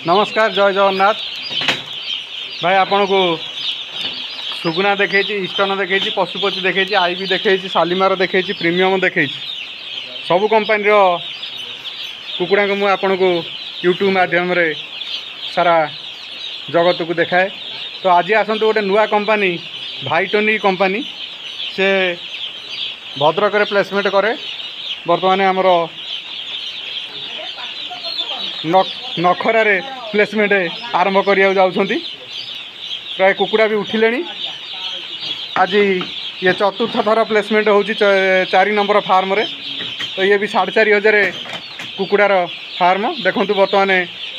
नमस्कार जय जगन्नाथ भाई आपण को सुगुना देखी ईस्टर्न देखी पशुपति देखी आईबी देखी शालीमार देखी प्रीमियम देखी सबू कंपानी कुकुड़ा को मुझे आपन को यूट्यूब माध्यम रे सारा जगत को देखाए। तो आज आसतु गोटे नुआ कंपानी भाइटोनी कंपानी से भद्रक रे प्लेसमेंट करे। बर्तमान आमर नखरार प्लेसमेंट आरंभ करने जाऊँगी। प्राय कुकुड़ा भी उठिले। आज ये चतुर्थ थर प्लेसमेंट हो 4 नंबर फार्म रे। तो ये भी 4,500 कुकुड़ार फार्म देखु। बर्तमान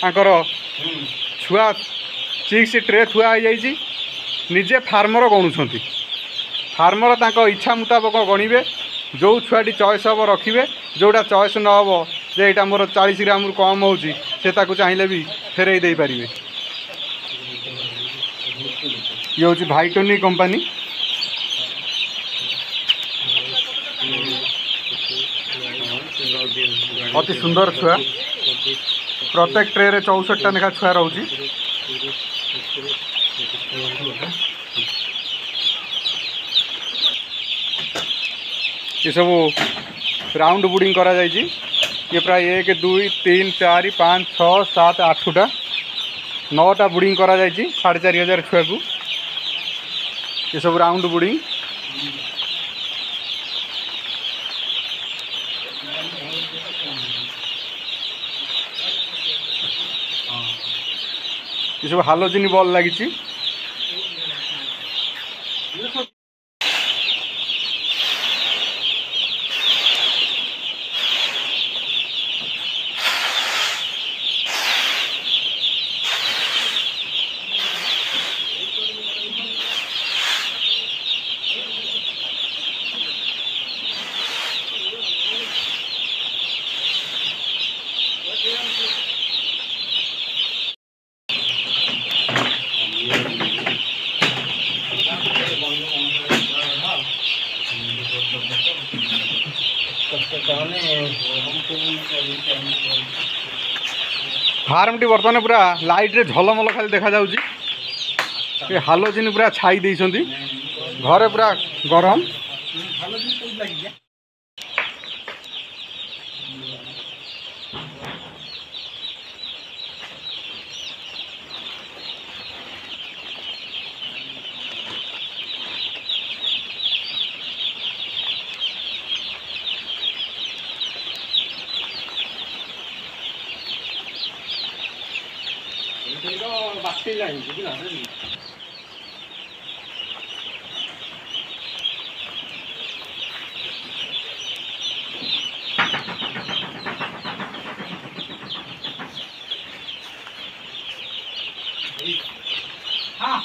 आंकर छुआ चिक्स ट्रे थुआ हो जाइए। निजे फार्मर गणुंट फार्मर तांको इच्छा मुताबक गणिबे। जो छुआटी चॉइस हम रखिए जोटा चॉइस न हम जे यहाँ मोर 40 ग्राम कम हो चाहिए भी फेरई दे पारे। ये हूँ भाइटोनी कंपानी। अति सुंदर छुआ प्रत्येक ट्रे रे 64टा लेखा छुआ रोचे। ये सब राउंड बुडिंग करा जाइए। ये प्राय 1 2 3 4 5 6 7 8टा 9टा बुडिंग करा जाइए 4,500 छुआ को। ये सब राउंड बुडिंग। ये सब हालोजिन बॉल लगी। फार्म टी बर्तमान पूरा लाइट रे झलमल खाली देखा जाउची। हालोजिन पूरा छाई देइछंती। घरे पूरा गरम। हाँ